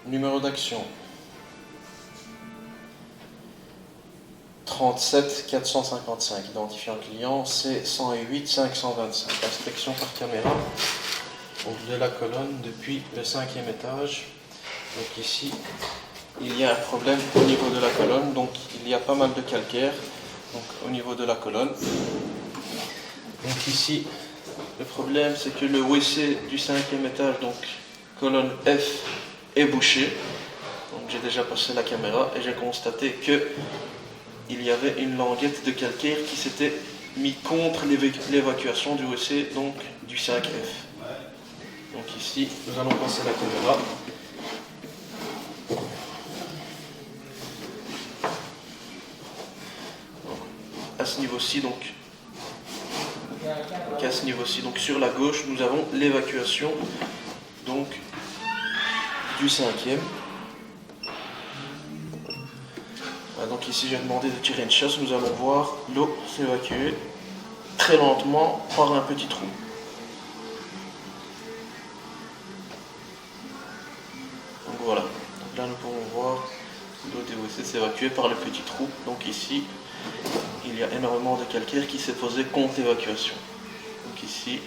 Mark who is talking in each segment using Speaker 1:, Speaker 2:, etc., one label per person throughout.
Speaker 1: Numéro d'action 37 455, identifiant client C108 525. Inspection par caméra donc de la colonne depuis le 5e étage. Donc ici il y a un problème au niveau de la colonne, donc il y a pas mal de calcaire donc au niveau de la colonne. Donc ici le problème c'est que le WC du 5e étage, donc colonne F, est bouché. Donc j'ai déjà passé la caméra et j'ai constaté que il y avait une languette de calcaire qui s'était mise contre l'évacuation du WC, donc du 5F. Donc ici, nous allons passer la caméra. À ce niveau-ci, donc sur la gauche, nous avons l'évacuation donc du 5e. Donc ici j'ai demandé de tirer une chasse, nous allons voir l'eau s'évacuer très lentement par un petit trou. Donc voilà, donc là nous pouvons voir l'eau des WC s'évacuer par le petit trou. Donc ici il y a énormément de calcaire qui s'est posé contre l'évacuation. Donc ici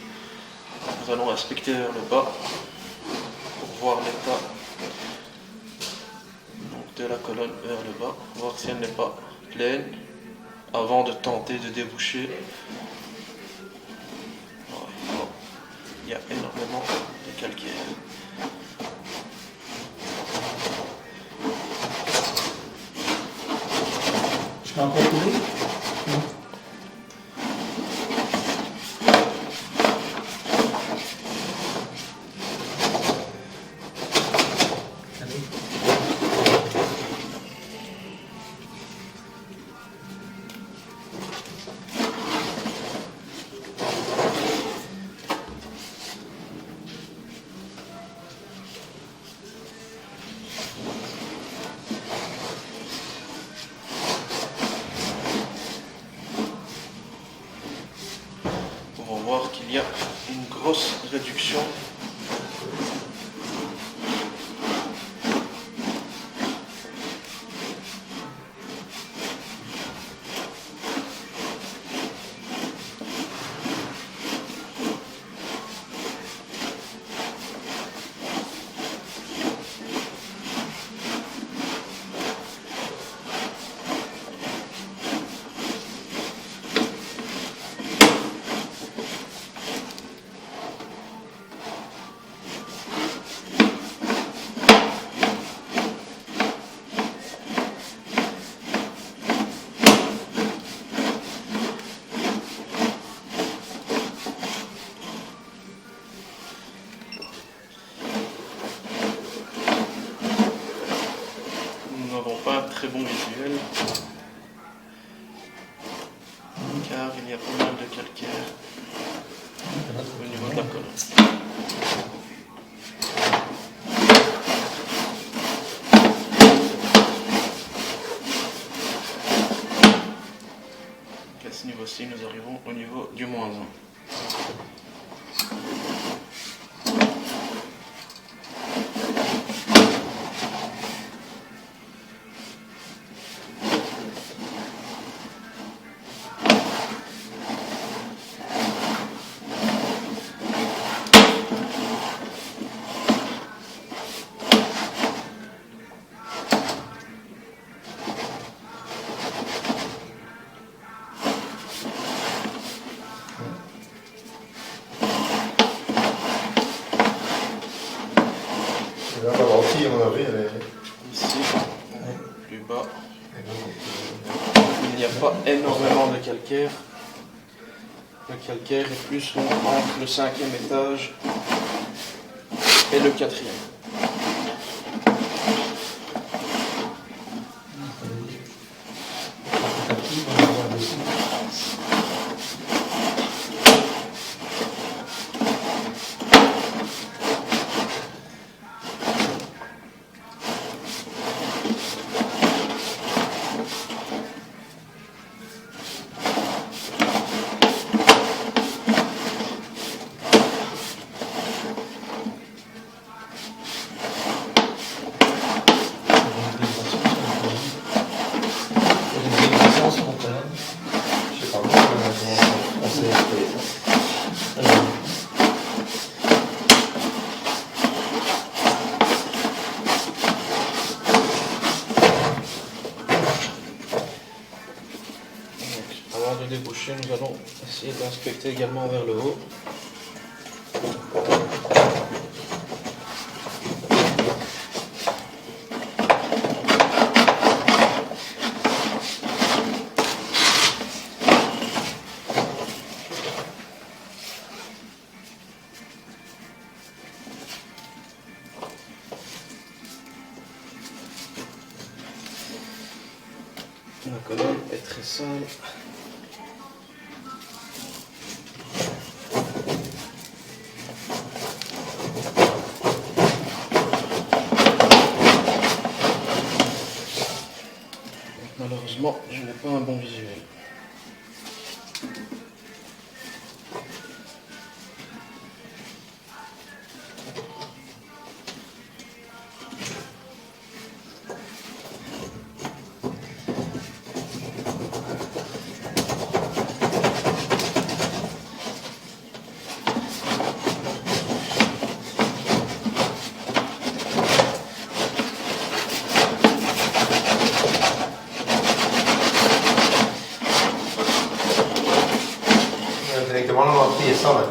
Speaker 1: nous allons inspecter vers le bas pour voir l'état de la colonne vers le bas, voir si elle n'est pas pleine avant de tenter de déboucher. Il y a énormément de calcaire.
Speaker 2: Je peux encore couler?
Speaker 1: On va voir qu'il y a une grosse réduction . Nous n'avons pas un très bon visuel car il y a pas mal de calcaire au niveau de la colonne. À ce niveau-ci, nous arrivons au niveau du -1.
Speaker 2: Là, la lentille, à mon avis, elle est...
Speaker 1: Ici, plus bas, il n'y a pas énormément de calcaire. Le calcaire est plus entre le 5e étage et le 4e. toucher, nous allons essayer d'inspecter également vers le haut. La colonne est très sale. Malheureusement, je n'ai pas un bon visuel.
Speaker 2: Directement la lentilles est sale.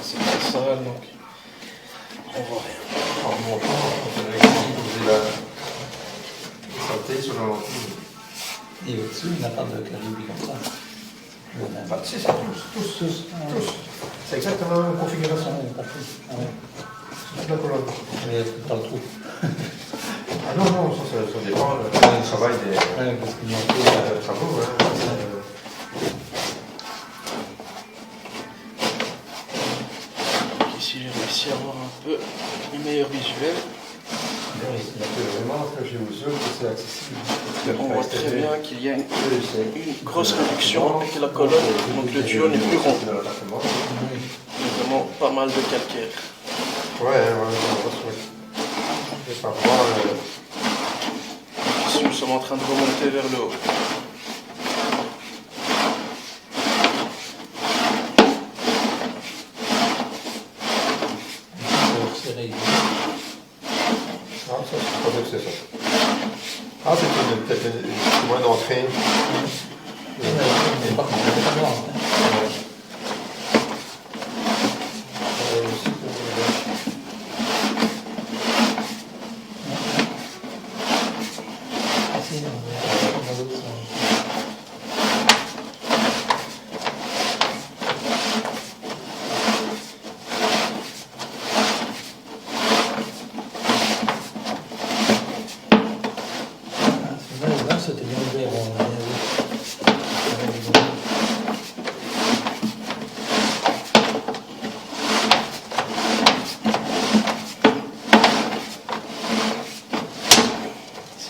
Speaker 1: C'est très sale, donc on voit rien.
Speaker 2: En montant, on fait la saleté sur la lentille.
Speaker 3: Et au-dessus, il n'a pas de calibre comme ça.
Speaker 2: Ah, c'est ça, tous. C'est exactement la même configuration. Toute la colonne.
Speaker 3: Mais dans le trou.
Speaker 2: Ah non, ça dépend du travail des
Speaker 3: Parce qu'il manque
Speaker 2: travaux.
Speaker 1: Ici, j'ai réussi à avoir un peu une meilleure visuel.
Speaker 2: Vraiment, j'ai aux yeux que c'est accessible.
Speaker 1: On voit très bien qu'il y a une grosse réduction et que la colonne, donc le tuyau n'est plus rond. Il y a vraiment pas mal de calcaire.
Speaker 2: Ouais, je vais pas voir.
Speaker 1: Ici, nous sommes en train de remonter vers le haut.
Speaker 2: Ah, ça, je crois que c'est ça. Ah, c'est peut-être une moins d'entrée.
Speaker 3: pas complètement blanc. C'était bien ouvert.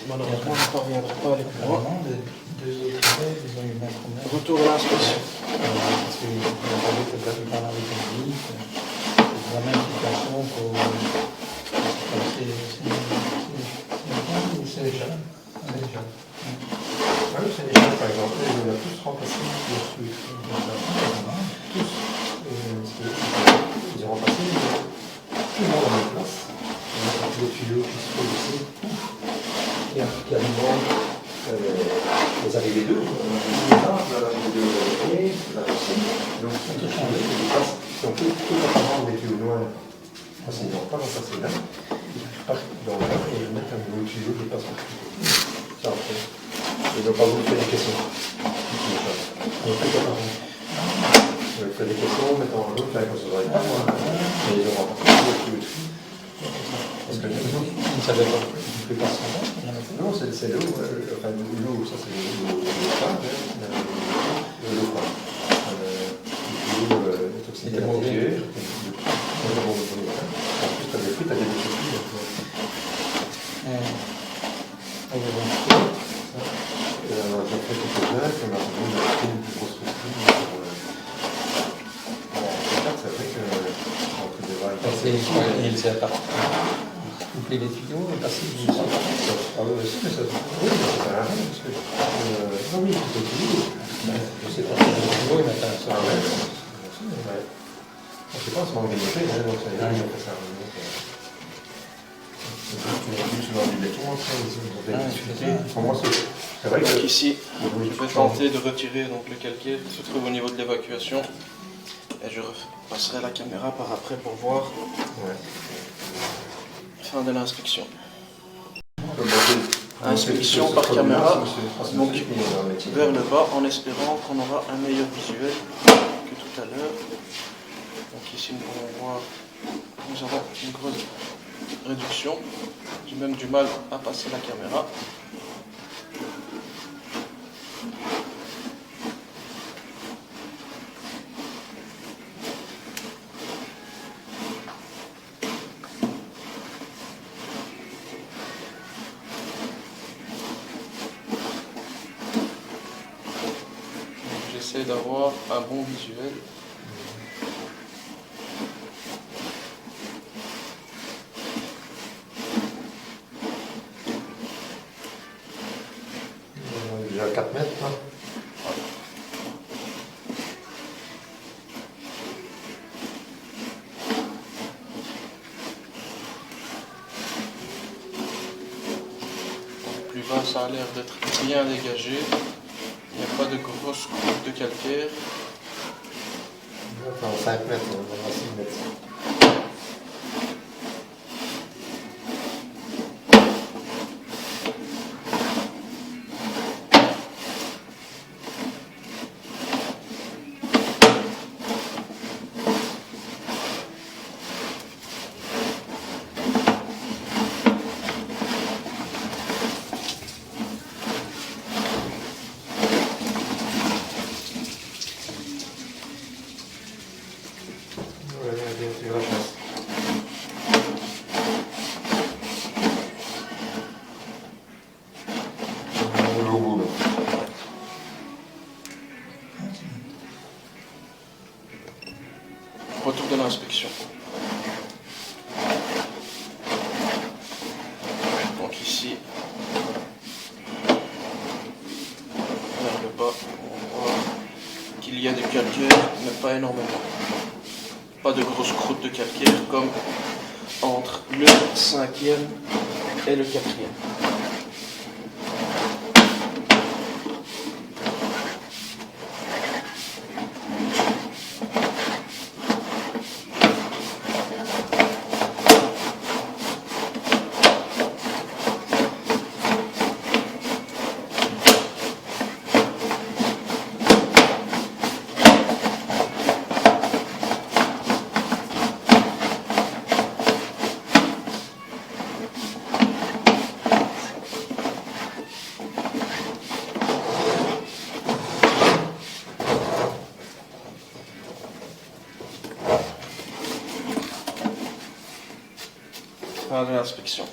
Speaker 1: Malheureusement, je ne parviendrai pas à aller plus loin.
Speaker 3: Les deux autres élèves, ils ont eu le même problème.
Speaker 1: Retour à l'inspection.
Speaker 3: Parce qu'ils ont parlé que tu as parlé avec un livre. C'est la même situation pour. C'est déjà.
Speaker 2: Ah oui, c'est des gens, par exemple, on a tous remplacé dessus. Tous. Ils ont remplacé tout le monde à la place. Les tuyaux qui se font aussi. Et quasiment, vous avez les deux. Là, vous avez les deux et là aussi. Donc, on peut changer. Si on peut tout apparemment des tuyaux noirs, ils n'ont pas remplacé là. Ils partent dans là et ils mettent un nouveau tuyau qui passe au-dessus. Ça, après. Et donc, pas vous faire des questions. On fait tout apparemment. On fait des questions, mettre en l'autre, là, comme ça ne va pas. Mais ils ont remplacé le tuyau dessus. Parce que ils ne savaient pas. Ils ne pouvaient pas se rendre. Non, c'est l'eau, enfin l'eau, ça c'est l'eau froide, l'eau froide. L'eau toxique à l'intérieur. En plus, tu as des fruits, tu as des déchets. J'en fais quelques-uns, comme la seconde, j'ai fait une plus grosse fruit. C'est vrai que entre des vagues.
Speaker 3: Il s'est apparu. Couper les tuyaux et passer du sang.
Speaker 2: Ah oui, aussi, mais ça sert à rien, parce que... Ah oui, c'est tout.
Speaker 3: Je sais pas si le tuyau il mettait un sang.
Speaker 2: Ah ouais, ouais. Je sais pas, c'est mon organisé, donc ça y est, on fait ça. Tu l'as vu sur du béton, ça, ils ont fait discuter. Pour moi, c'est C'est vrai
Speaker 1: Donc
Speaker 2: que
Speaker 1: ici,
Speaker 2: oui,
Speaker 1: je vais tenter de retirer donc, le calcaire qui se trouve au niveau de l'évacuation. Et je passerai la caméra par après pour voir
Speaker 2: ouais.
Speaker 1: fin de l'inspection.
Speaker 2: On peut monter-
Speaker 1: Inspection
Speaker 2: monter
Speaker 1: par
Speaker 2: ce
Speaker 1: caméra,
Speaker 2: produit-là, c'est
Speaker 1: donc
Speaker 2: magnifique, mais dans le métier.
Speaker 1: vers le bas en espérant qu'on aura un meilleur visuel que tout à l'heure. Donc ici nous pouvons voir, nous avons une grosse réduction. J'ai même du mal à passer la caméra. J'essaie d'avoir un bon visuel.
Speaker 2: On est déjà à 4 mètres. Hein.
Speaker 1: Plus bas, ça a l'air d'être bien dégagé. Il n'y a pas de grosses croûtes de calcaire.
Speaker 2: Enfin, 5 mètres, on est à 6 mètres. Ouais, j'ai la chance. On est au bout, là.
Speaker 1: Retour de l'inspection. Donc ici, vers le bas, on voit qu'il y a du calcaire, mais pas énormément. Pas de grosses croûtes de calcaire comme entre le 5e et le 4e. Fin de l'inspection.